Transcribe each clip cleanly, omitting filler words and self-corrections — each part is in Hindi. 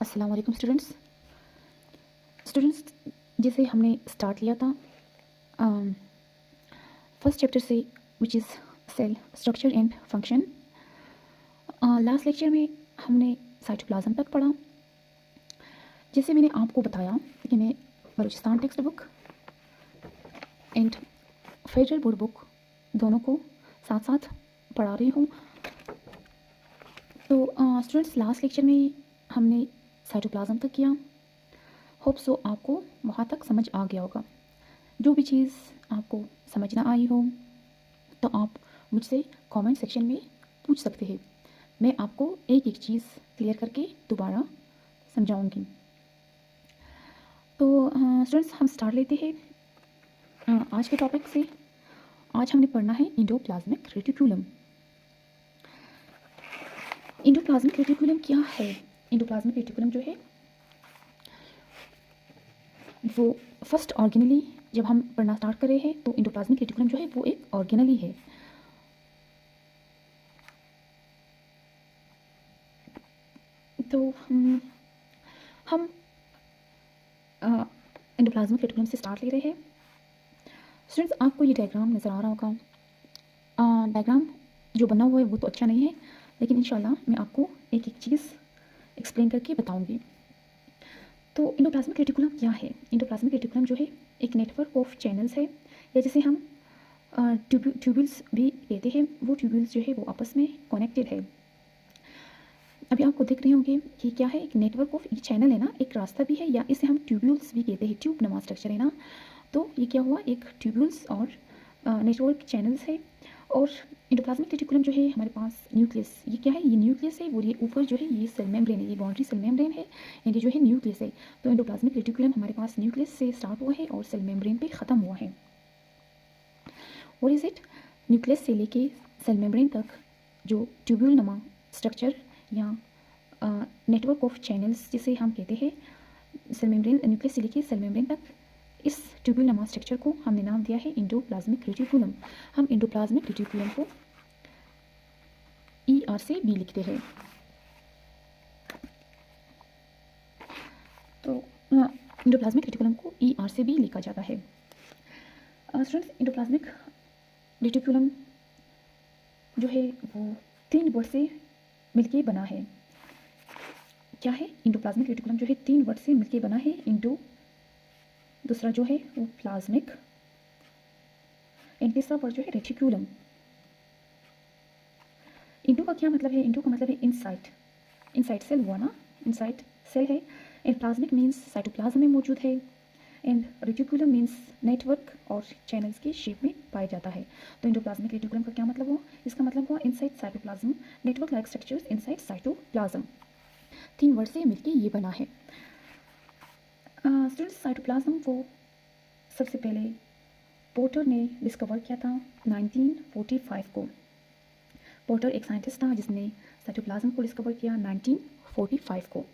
अस्सलाम वालेकुम स्टूडेंट्स जैसे हमने स्टार्ट लिया था फर्स्ट चैप्टर से which is cell structure and function. Last lecture में हमने साइटोप्लाज्म तक पढ़ा। जैसे मैंने आपको बताया कि मैं Balochistan text book and federal board book दोनों को साथ साथ पढ़ा रही हूँ। तो स्टूडेंट्स लास्ट लेक्चर में हमने साइटोप्लाज्म तक किया। होप सो आपको वहाँ तक समझ आ गया होगा। जो भी चीज़ आपको समझ ना आई हो तो आप मुझसे कमेंट सेक्शन में पूछ सकते हैं। मैं आपको एक एक चीज़ क्लियर करके दोबारा समझाऊंगी। तो स्टूडेंट्स हम स्टार्ट लेते हैं आज के टॉपिक से। आज हमने पढ़ना है एंडोप्लाज्मिक रेटिकुलम। एंडोप्लाज्मिक रेटिकुलम क्या है? एंडोप्लाज्मिक रेटिकुलम जो है वो फर्स्ट ऑर्गेनली जब हम पढ़ना स्टार्ट कर रहे हैं तो एंडोप्लाज्मिक रेटिकुलम जो है वो एक ऑर्गेनली है। तो हम एंडोप्लाज्मिक रेटिकुलम से स्टार्ट ले रहे हैं। स्टूडेंट्स आपको ये डायग्राम नज़र आ रहा होगा। डायग्राम जो बना हुआ है वो तो अच्छा नहीं है, लेकिन इंशाल्लाह मैं आपको एक एक चीज़ एक्सप्लेन करके बताऊंगी। तो एंडोप्लाज्मिक रेटिकुलम क्या है? एंडोप्लाज्मिक रेटिकुलम जो है एक नेटवर्क ऑफ चैनल्स है, या जिसे हम ट्यूब्यूल्स भी कहते हैं। वो ट्यूब्यूल्स जो है वो आपस में कनेक्टेड है। अभी आपको दिख रहे होंगे कि क्या है, एक नेटवर्क ऑफ एक चैनल है ना, एक रास्ता भी है, या इसे हम ट्यूब्यूल्स भी कहते हैं। ट्यूब नमा स्ट्रक्चर है ना, तो ये क्या हुआ, एक ट्यूब्यूल्स और नेटवर्क चैनल्स है। और एंडोप्लाज्मिक रेटिकुलम जो है हमारे पास न्यूक्लियस, ये क्या है, ये न्यूक्लियस है। वो ये ऊपर जो है ये सेल मेम्ब्रेन है, ये बाउंड्री सेल मेम्ब्रेन है, एंड ये जो है न्यूक्लियस है। तो एंडोप्लाज्मिक रेटिकुलम हमारे पास न्यूक्लियस से स्टार्ट हुआ है और सेल मेम्ब्रेन पे ख़त्म हुआ है। What is it? न्यूक्लियस से लेके सेल मेम्ब्रेन तक जो ट्यूब्यूल नमा स्ट्रक्चर या नेटवर्क ऑफ चैनल्स जिसे हम कहते हैं, सेल मेम्ब्रेन, न्यूक्लियस से लेके सेल मेम्ब्रेन तक, इस ट्यूब्यूल नमा स्ट्रक्चर को हमने नाम दिया है एंडोप्लाज्मिक रेटिकुलम। हम एंडोप्लाज्मिक रेटिकुलम को ER से बी लिखते हैं। तो एंडोप्लाज्मिक रेटिकुलम को ER से बी लिखा जाता है। स्टूडेंट्स एंडोप्लाज्मिक रेटिकुलम जो है वो 3 वर्ड से मिलके बना है। क्या है? एंडोप्लाज्मिक रेटिकुलम जो है 3 वर्ड से मिलके बना है। इंडो, दूसरा जो है वो प्लाज्मिक, एंड तीसरा वर्ड जो है रेटिकुलम। इंडो का क्या मतलब है? इंडो का मतलब है इनसाइड, इनसाइड सेल हुआ ना, इनसाइड सेल है। एंड प्लाज्मिक मीन्स साइटोप्लाज्म में मौजूद है, एंड रेटिकुलम मीन्स नेटवर्क और चैनल्स की शेप में पाया जाता है। तो एंडोप्लाज्मिक रेटिकुलम का क्या मतलब हुआ? इसका मतलब हुआ inside cytoplasm, network like structures inside cytoplasm. 3 word से मिलके ये बना है। स्टूडेंट्स साइटोप्लाज्म वो सबसे पहले पोर्टर ने डिस्कवर किया था 1945 को। पोर्टर एक साइंटिस्ट था जिसने साइटोप्लाज्म को डिस्कवर किया 1945 को।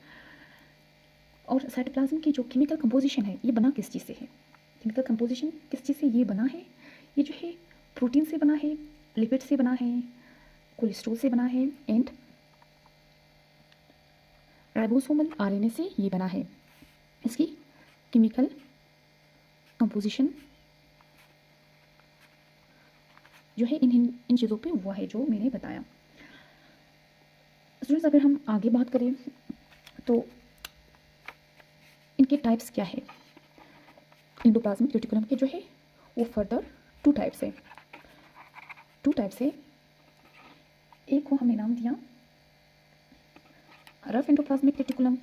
और साइटोप्लाज्म की जो केमिकल कंपोजिशन है ये बना किस चीज़ से है? केमिकल कंपोजिशन किस चीज़ से ये बना है? ये जो है प्रोटीन से बना है, लिपिड से बना है, कोलेस्ट्रॉल से बना है, एंड राइबोसोमल RNA से ये बना है। इसकी केमिकल कंपोजिशन जो है इन चीज़ों पे हुआ है जो मैंने बताया। स्टूडेंट्स अगर हम आगे बात करें तो इनके टाइप्स क्या है? एंडोप्लाज्मिक रेटिकुलम के जो है वो फर्दर 2 टाइप्स है। 2 टाइप्स है। एक को हमने नाम दिया rough endoplasmic reticulum,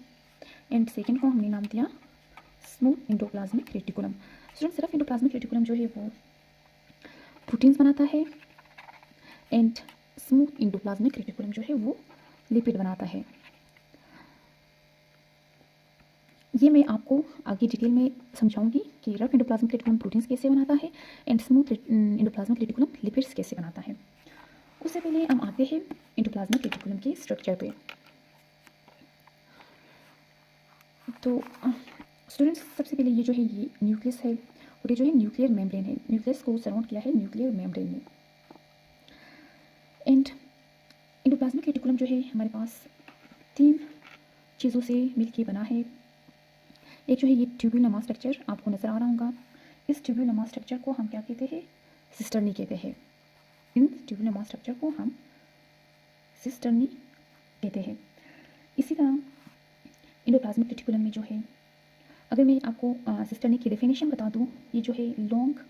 and second को हमने नाम दिया smooth endoplasmic reticulum. Students rough endoplasmic reticulum जो है वो प्रोटीन्स बनाता है, एंड स्मूथ एंडोप्लाज्मिक रेटिकुलम जो है वो लिपिड बनाता है। ये मैं आपको आगे डिटेल में समझाऊंगी कि रफ एंडोप्लाज्मिक रेटिकुलम प्रोटीन्स कैसे बनाता है and smooth endoplasmic reticulum lipids कैसे बनाता है। उससे पहले हम आते हैं एंडोप्लाज्मिक रेटिकुलम के स्ट्रक्चर पे। तो स्टूडेंट्स सबसे पहले ये जो है ये न्यूक्लियस है, और ये जो है न्यूक्लियर मेम्ब्रेन है। न्यूक्लियस को सराउंड किया है न्यूक्लियर मेम्ब्रेन ने। एंड एंडोप्लाज्मिक रेटिकुलम जो है हमारे पास 3 चीज़ों से मिलके बना है। एक जो है ये ट्यूब्यूल नमा स्ट्रक्चर आपको नज़र आ रहा होगा। इस ट्यूब्यूल नमा स्ट्रक्चर को हम क्या कहते हैं? सिस्टर्नी कहते हैं। इन ट्यूब्यूल नमा स्ट्रक्चर को हम सिस्टर्नी कहते हैं। इसी तरह एंडोप्लाज्मिक रेटिकुलम में जो है, अगर मैं आपको सिस्टर्नी की डेफिनेशन बता दूं, ये जो है long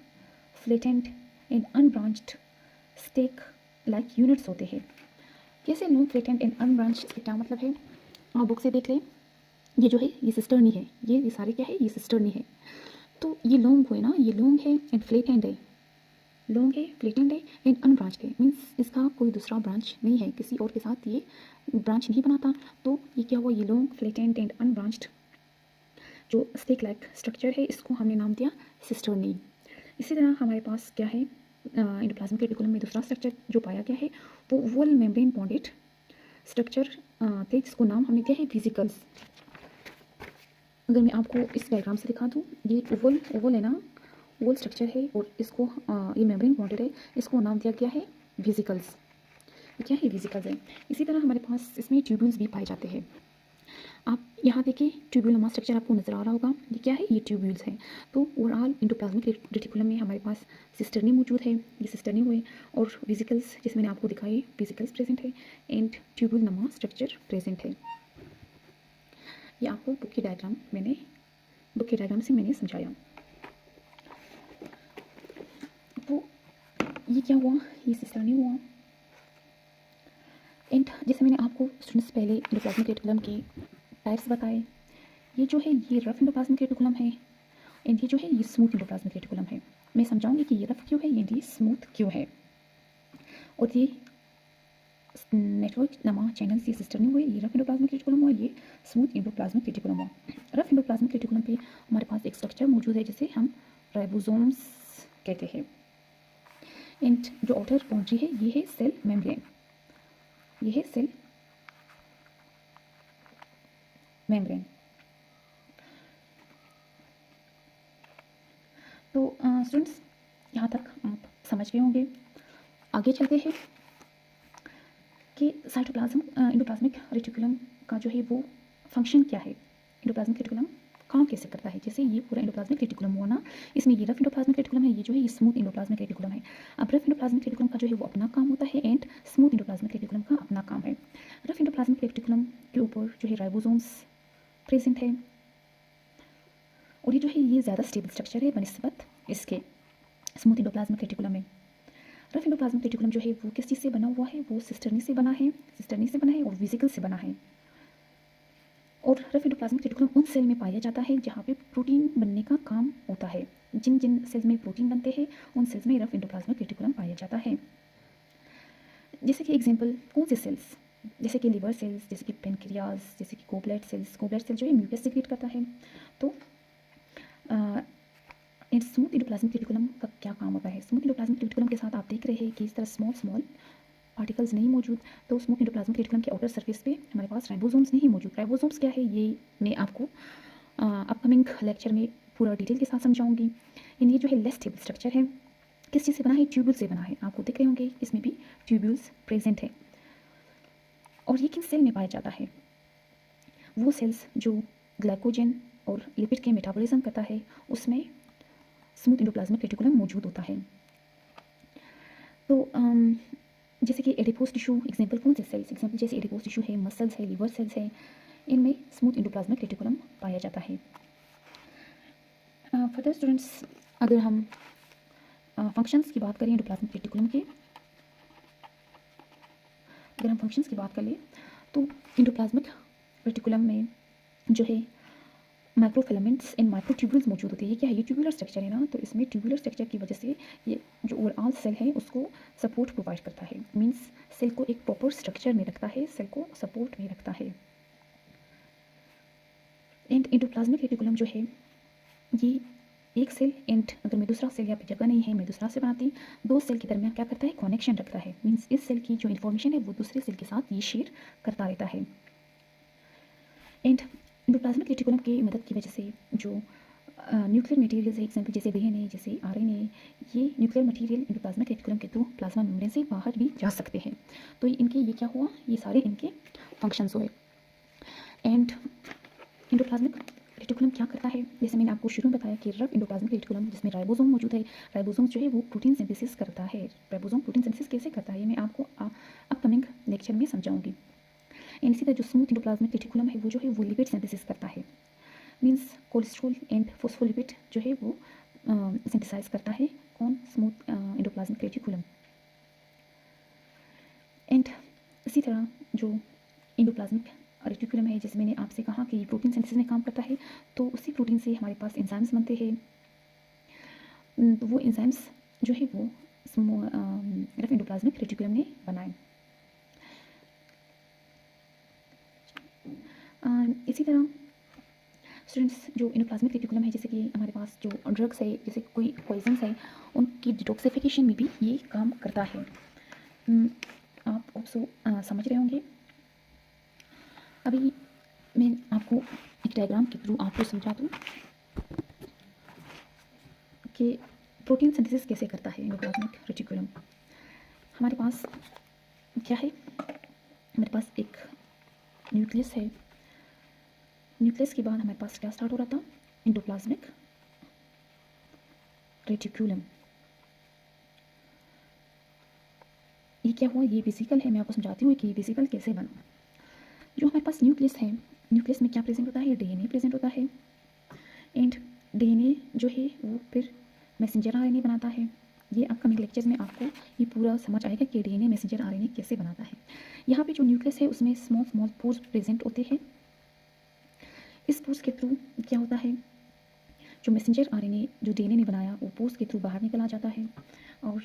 flattened and unbranched stack like units होते हैं। कैसे लॉन्ग फ्लैटेंड एंड अनब्रांच्ड, इसका क्या मतलब है? आप बुक से देख लें। ये जो है ये सिस्टर्नी है, ये सारे क्या है? ये सिस्टर्नी है। तो ये लॉन्ग हुए ना, ये लॉन्ग है एंड फ्लैटेंड है, लॉन्ग है, फ्लैटेंड है एंड अनब्रांच्ड है। मीन्स इसका कोई दूसरा ब्रांच नहीं है, किसी और के साथ ये ब्रांच नहीं बनाता। तो ये क्या हुआ? ये लॉन्ग फ्लैटेंड एंड अनब्रांच्ड जो स्टेक लाइक स्ट्रक्चर है, इसको हमने नाम दिया सिस्टर्नी। इसी तरह हमारे पास क्या है? एंडोप्लाज्मिक रेटिकुलम में दूसरा स्ट्रक्चर जो पाया गया है वो वॉल मेम्ब्रेन बॉन्डेड स्ट्रक्चर थे, जिसको नाम हमने दिया है वेसिकल्स। अगर मैं आपको इस डायग्राम से दिखा दूँ, ये ओवल है ना, ओवल स्ट्रक्चर है और इसको ये मेम्ब्रेन बॉन्डेड है, इसको नाम दिया गया है वेसिकल्स। ये क्या है? वेसिकल्स है। इसी तरह हमारे पास इसमें ट्यूब्यूल्स भी पाए जाते हैं। आप यहाँ देखिए ट्यूब्यूल नमा स्ट्रक्चर आपको नज़र आ रहा होगा। ये क्या है? ये ट्यूब्यूल्स है। तो ओवरऑल एंडोप्लाज्मिक रेटिकुलम में हमारे पास सिस्टर्नी मौजूद है, ये सिस्टर्नी हुए, और वेसिकल्स जैसे मैंने आपको दिखाई वेसिकल्स प्रेजेंट है एंड ट्यूब्यूल नमा स्ट्रक्चर प्रेजेंट है। ये आपको बुक के डायग्राम से मैंने समझाया। तो ये क्या हुआ? ये सिस्टर्नी हुआ। एंड जैसे मैंने आपको स्टूडेंट्स पहले एंडोप्लाज्मिक रेटिकुलम के टाइप्स बताए, ये जो है ये रफ एंडोप्लाज्मिक रेटिकुलम है एंड ये जो है ये स्मूथ एंडोप्लाज्मिक रेटिकुलम है। मैं समझाऊंगी कि ये रफ क्यों है, ये स्मूथ क्यों है। और ये नेटवर्क नमा चैनल से सिस्टर नहीं हुए, ये रफ एंडोप्लाज्मिक रेटिकुलम हुआ, ये स्मूथ एंडोप्लाज्मिक रेटिकुलम हुआ। रफ एंडोप्लाज्मिक रेटिकुलम पे हमारे पास एक स्ट्रक्चर मौजूद है जिसे हम राइबोसोम्स कहते हैं। एंड जो आउटर बाउंड्री है ये है सेल मेम्ब्रेन, ये है सेल मेम्ब्रेन। तो स्टूडेंट्स यहाँ तक आप समझ गए होंगे। आगे चलते हैं कि साइटोप्लाज्म एंडोप्लाज्मिक रेटिकुलम का जो है वो फंक्शन क्या है, एंडोप्लाज्मिक रेटिकुलम काम कैसे करता है। जैसे ये पूरा एंडोप्लाज्मिक रेटिकुलम हुआ ना, इसमें ये रफ एंडोप्लाज्मिक रेटिकुलम है, ये जो है ये स्मूथ एंडोप्लाज्मिक रेटिकुलम है। अब रफ एंडोप्लाज्मिक रेटिकुलम का जो है वो अपना काम होता है एंड स्मूथ एंडोप्लाज्मिक रेटिकुलम का अपना काम है। रफ एंडोप्लाज्मिक रेटिकुलम के ऊपर जो है राइबोसोम्स प्रेजेंट है और ये जो है ये ज़्यादा स्टेबल स्ट्रक्चर है बनिस्बत इसके स्मूथ एंडोप्लाज्मिक रेटिकुलम में। रफ एंडोप्लाज्मिक रेटिकुलम जो है वो किस चीज़ से बना हुआ है? वो सिस्टर्नी से बना है और वेसिकल से बना है। और रफ एंडोप्लाज्मिक रेटिकुलम उन सेल में पाया जाता है जहाँ पे प्रोटीन बनने का काम होता है। जिन जिन सेल्स में प्रोटीन बनते हैं उन सेल्स में रफ एंडोप्लाज्मिक रेटिकुलम पाया जाता है। जैसे कि एग्जांपल कौन से सेल्स, जैसे कि लिवर सेल्स, जैसे कि पेनक्रियाज, जैसे कि गोब्लेट सेल जो है म्यूकस सीक्रेट करता है। तो स्मूथ एंडोप्लाज्मिक रेटिकुलम का क्या काम होता है? स्मूथ एंडोप्लाज्मिक रेटिकुलम के साथ आप देख रहे हैं कि इस तरह स्मॉल पार्टिकल्स नहीं मौजूद। तो स्मूथ एंडोप्लाज्मिक रेटिकुलम के आउटर सरफेस पे हमारे पास राइबोसोम्स नहीं मौजूद। राइबोसोम्स क्या है ये मैं आपको अपकमिंग लेक्चर में पूरा डिटेल के साथ समझाऊंगी। ये जो है लेस स्टेबल स्ट्रक्चर है, किस चीज़ से बना है? ट्यूब्यूल से बना है। आपको देख रहे होंगे इसमें भी ट्यूब्यूल्स प्रेजेंट है। और ये किन सेल में पाया जाता है? वो सेल्स जो ग्लाइकोजन और लिपिड के मेटाबॉलिज्म करता है, उसमें स्मूथ एंडोप्लाज्मिक रेटिकुलम मौजूद होता है। तो जैसे कि एडिपोज टिश्यू, एग्जांपल कौन से सेल्स, एग्जांपल जैसे एडिपोज टिश्यू है, मसल्स है, लिवर सेल्स है, इनमें स्मूथ एंडोप्लाज्मिक रेटिकुलम पाया जाता है। फर्दर स्टूडेंट्स, अगर हम फंक्शंस की बात करें एंडोप्लाज्मिक रेटिकुलम के, अगर हम फंक्शंस की बात करें तो एंडोप्लाज्मिक रेटिकुलम में जो है माइक्रोफिलामेंट्स एंड माइक्रोट्यूब्यूल्स मौजूद होते हैं। ये क्या है? ये ट्यूबुलर स्ट्रक्चर है ना, तो इसमें ट्यूबुलर स्ट्रक्चर की वजह से ये जो ओवरऑल सेल है उसको सपोर्ट प्रोवाइड करता है। मींस सेल को एक प्रॉपर स्ट्रक्चर में रखता है, सेल को सपोर्ट में रखता है। एंड एंडोप्लाज्मिक रेटिकुलम जो है ये एक सेल एंड अगर मैं दूसरा सेल यहाँ पे जगह नहीं है, मैं दूसरा से बनाती, दो सेल के दरमियान क्या करता है? कनेक्शन रखता है। मींस इस सेल की जो इन्फॉर्मेशन है वो दूसरे सेल के साथ ये शेयर करता रहता है। एंड एंडोप्लाज्मिक रेटिकुलम की मदद की वजह से जो न्यूक्लियर मटेरियल्स है, एग्जांपल जैसे डीएनए, जैसे आरएनए, ये न्यूक्लियर मटेरियल एंडोप्लाज्मिक रेटिकुलम के थ्रू प्लाज्मा मेम्ब्रेन से बाहर भी जा सकते हैं। तो इनके ये क्या हुआ? ये सारे इनके फंक्शंस हुए। एंड एंडोप्लाज्मिक रेटिकुलम क्या करता है, जैसे मैंने आपको शुरू में बताया कि रफ एंडोप्लाज्मिक रेटिकुलम जिसमें राइबोसोम मौजूद है, राइबोसोम जो है वो प्रोटीन सिंथेसिस करता है। राइबोसोम प्रोटीन सिंथेसिस कैसे करता है ये मैं आपको अपकमिंग लेक्चर में समझाऊंगी। एंड इसी तरह जो स्मूथ एंडोप्लाज्मिक रेटिकुलम है वो जो है वो लिपिड सिंथेसिस करता है, मीन्स कोलेस्ट्रॉल एंड फोस्फोलिपिड जो है वो सिंथेसाइज करता है। कौन? Smooth endoplasmic reticulum. एंड इसी तरह जो एंडोप्लाज्मिक रेटिकुलम है, जैसे मैंने आपसे कहा कि ये प्रोटीन सिंथेसिस में काम करता है, तो उसी प्रोटीन से हमारे पास एंजाइम्स बनते हैं। तो वो एंजाइम्स जो है वो रफ एंडोप्लाज्मिक रेटिकुलम ने बनाए। इसी तरह स्टूडेंट्स जो एंडोप्लाज्मिक रेटिकुलम है, जैसे कि हमारे पास जो ड्रग्स है, जैसे कोई पॉइजन्स है, उनकी डिटॉक्सिफिकेशन में भी ये काम करता है। आप ऑल्सो समझ रहे होंगे। अभी मैं आपको एक डायग्राम के थ्रू आपको समझा दूँ कि प्रोटीन सिंथेसिस कैसे करता है एंडोप्लाज्मिक रेटिकुलम। हमारे पास क्या है? हमारे पास एक न्यूक्लियस है। न्यूक्लियस के बाद हमारे पास क्या स्टार्ट हो रहा था? Endoplasmic reticulum. ये क्या हुआ? ये वेसिकल है। मैं आपको समझाती हूँ कि ये वेसिकल कैसे बना। जो हमारे पास न्यूक्लियस है, न्यूक्लियस में क्या प्रेजेंट होता है? डीएनए प्रेजेंट होता है। एंड डीएनए जो है वो फिर मैसेंजर आरएनए बनाता है। ये अपकमिंग लेक्चर्स में आपको ये पूरा समझ आएगा कि डीएनए मैसेंजर आरएनए कैसे बनाता है। यहाँ पे जो न्यूक्लियस है उसमें स्मॉल स्मॉल पोर्स प्रेजेंट होते हैं। इस पोर्स के थ्रू क्या होता है? जो मैसेंजर आरएनए जो डीएनए ने बनाया वो पोर्स के थ्रू बाहर निकल आ जाता है, और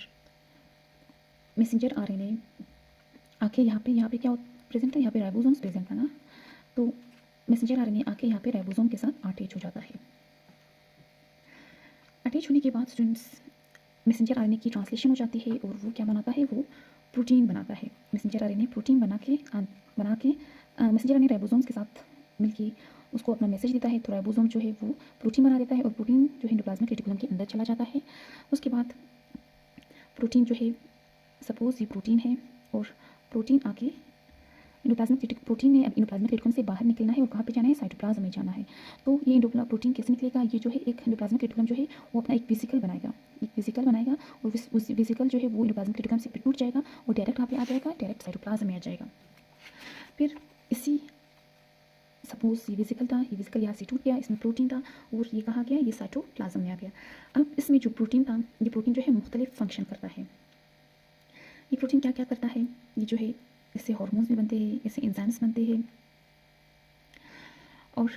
मैसेंजर आरएनए आके यहाँ पे क्या प्रेजेंट है? यहाँ पे राइबोसोम्स प्रेजेंट है ना, तो मैसेंजर आरएनए आके यहाँ पे राइबोसोम के साथ अटैच हो जाता है। अटैच होने के बाद स्टूडेंट्स मैसेंजर आरएनए की ट्रांसलेशन हो जाती है, और वो क्या बनाता है? वो प्रोटीन बनाता है। मैसेंजर आरएनए प्रोटीन बना के मैसेंजर आरएनए राइबोसोम्स के साथ मिलके उसको अपना मैसेज देता है, तो राइबोसोम जो है वो प्रोटीन बना देता है, और प्रोटीन जो है एंडोप्लाज्मिक रेटिकुलम के अंदर चला जाता है। उसके बाद प्रोटीन जो है, सपोज ये प्रोटीन है, और प्रोटीन आके प्रोटीन ने एंडोप्लाज्मिक रेटिकुलम से बाहर निकलना है, और कहाँ पे जाना है? साइटोप्लाज्म में जाना है। तो ये प्रोटीन कैसे निकलेगा? ये जो है एक एंडोप्लाज्मिक रेटिकुलम जो है वो अपना एक वेसिकल बनाएगा, और उस वेसिकल जो है वो एंडोप्लाज्मिक रेटिकुलम से टूट जाएगा और डायरेक्ट कहाँ पे आ जाएगा? डायरेक्ट साइटोप्लाज्म में आ जाएगा। फिर इसी सपोज ये वेसिकल था, ये वेसिकल यहाँ से टूट गया, इसमें प्रोटीन था, और ये कहाँ गया? ये साइटोप्लाज्म में आ गया। अब इसमें जो प्रोटीन था, ये प्रोटीन जो है मुख्तलिफ फंक्शन करता है। ये प्रोटीन क्या क्या करता है? ये जो है इससे हार्मोन्स भी बनते हैं, इससे एंजाइम्स बनते हैं, और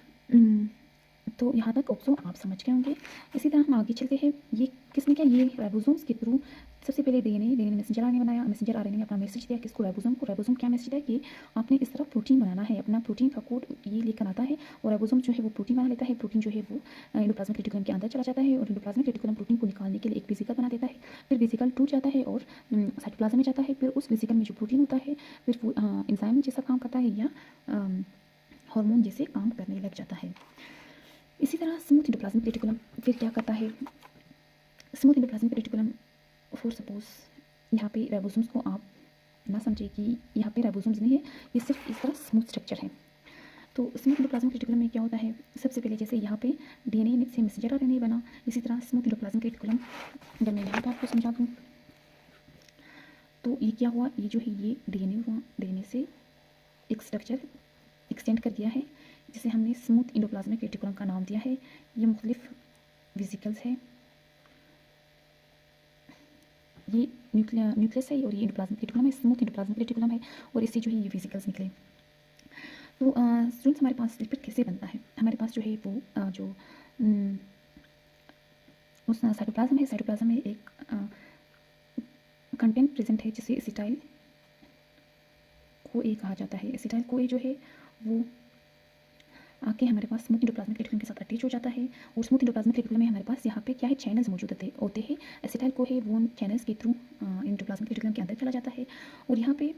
तो यहाँ तक ऑब्सो आप समझ गए होंगे। इसी तरह हम आगे चलते हैं। ये किसने किया? ये राइबोसोम्स के थ्रू सबसे पहले डीएनए ने मैसेंजर आरएनए बनाया। मैसेंजर आरएनए ने अपना मैसेज दिया किसको? राइबोसोम को। राइबोसोम क्या मैसेज है कि आपने इस तरह प्रोटीन बनाना है, अपना प्रोटीन का कोड ये लेकर आता है, और राइबोसोम जो है वो प्रोटीन बना लेता है। प्रोटीन जो है वो एंडोप्लाज्मिक रेटिकुलम के अंदर चला जाता है, और एंडोप्लाज्मिक रेटिकुलम प्रोटीन को निकालने के लिए एक वेसिकल बना देता है। फिर वेसिकल टूट जाता है और साइटोप्लाज्म में जाता है। फिर उस वेसिकल में जो प्रोटीन होता है फिर वो एंजाइम जैसा काम करता है, या हार्मोन जैसे काम करने लग जाता है। इसी तरह स्मूथ एंडोप्लाज्मिक रेटिकुलम फिर क्या करता है? Smooth endoplasmic reticulum for suppose यहाँ पे राइबोसोम्स को आप ना समझे कि यहाँ पे राइबोसोम्स नहीं है, ये सिर्फ इस तरह स्मूथ स्ट्रक्चर है। तो स्मूथ एंडोप्लाज्मिक रेटिकुलम में क्या होता है? सबसे पहले जैसे यहाँ पे डीएनए से मैसेंजर आरएनए बना, इसी तरह स्मूथ एंडोप्लाज्मिक रेटिकुलम जब मैं यहाँ पर आपको समझा दूँ तो ये क्या हुआ? ये जो है ये डीएनए हुआ, डीएनए से एक स्ट्रक्चर एक्सटेंड कर दिया है, जिसे हमने स्मूथ एंडोप्लाज्मिक रेटिकुलम का नाम दिया है। ये मुख्तलिफ वेसिकल्स है, ये न्यूक्लियस है, और ये एंडोप्लाज्मिक रेटिकुलम है, स्मूथ एंडोप्लाज्मिक रेटिकुलम है, और इससे जो है ये वेसिकल्स निकले। तो स्टूडेंट्स हमारे पास लिपिड कैसे बनता है? हमारे पास जो है वो जो उस साइटोप्लाज्म है, साइटोप्लाज्म में एक कंटेंट प्रेजेंट है जिसे एसिटाइल CoA कहा जाता है। एसिटाइल CoA जो है वो आके हमारे पास स्मूथ एंडोप्लाज्मिक रेटिकुलम के साथ अटैच हो जाता है, और स्मूथ एंडोप्लाज्मिक रेटिकुलम में हमारे पास यहाँ पे क्या है? चैनल्स मौजूद होते हैं। एसिटाइल CoA वो चैनल्स के थ्रू एंडोप्लाज्मिक रेटिकुलम के अंदर चला जाता है, और यहाँ पे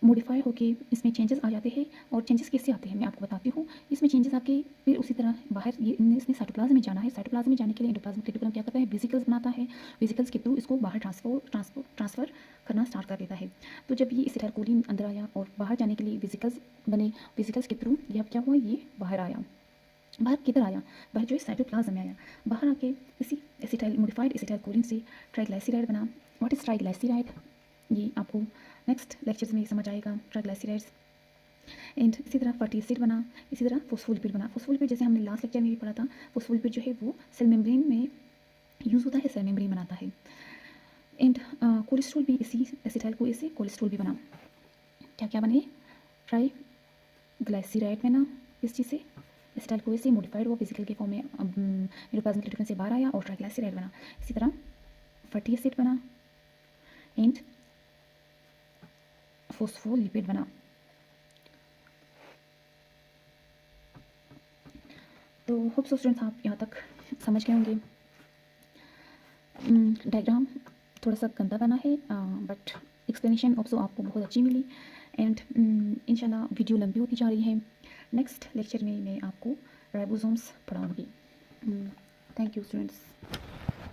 मॉडिफाई होके इसमें चेंजेस आ जाते हैं। और चेंजेस कैसे आते हैं मैं आपको बताती हूँ। इसमें चेंजेस आके फिर उसी तरह बाहर ये इसने साइटोप्लाज्म में जाना है। साइटोप्लाज्म में जाने के लिए एंडोप्लाज्मिक रेटिकुलम क्या करता है, वेसिकल्स बनाता है। वेसिकल्स के थ्रू इसको बाहर ट्रांसफ़र करना स्टार्ट कर देता है। तो जब ये एसिटाइलकोलिन अंदर आया और बाहर जाने के लिए वेसिकल्स बने, वेसिकल्स के थ्रू ये अब क्या हुआ, ये बाहर आया। बाहर किधर आया, बाहर जो है साइटोप्लाज्म में आया। बाहर आके इसी एसिटाइल मॉडिफाइड एसिटाइलकोलिन से ट्राइग्लाइसराइड बना। व्हाट इज़ ट्राइग्लाइसराइड, ये आपको नेक्स्ट लेक्चर्स में समझ आएगा। ट्राइग्लाइसराइड्स एंड इसी तरह फैटी एसिड बना। इसी तरह फोस्फोलिपिड बना। फोस्फोलिपिड जैसे हमने लास्ट लेक्चर में भी पढ़ा था, फोस्फोलिपिड जो है वो सेल मेम्ब्रेन में यूज़ होता है, सेल मेम्ब्रेन बनाता है। एंड कोलेस्ट्रॉल भी इसी एसिटाइल को ऐसे कोलेस्ट्रॉल भी बना। क्या क्या बने, ट्राइग्लाइसराइड बना इस चीज़ से, एसिटाइल को ऐसे मॉडिफाइड हुआ फिजिकल के फॉर्म में, एंडोप्लाज्मिक रेटिकुलम से बाहर आया और ट्राइग्लाइसराइड बना। इसी तरह फैटी एसिड बना एंड फोस्फोलिपिड बना। तो होप सो स्टूडेंट्स आप यहाँ तक समझ गए होंगे। डायग्राम थोड़ा सा गंदा बना है बट एक्सप्लेनेशन होप सो आपको बहुत अच्छी मिली। एंड इंशाल्लाह वीडियो लंबी होती जा रही है। नेक्स्ट लेक्चर में मैं आपको राइबोसोम्स पढ़ाऊँगी। Thank you students.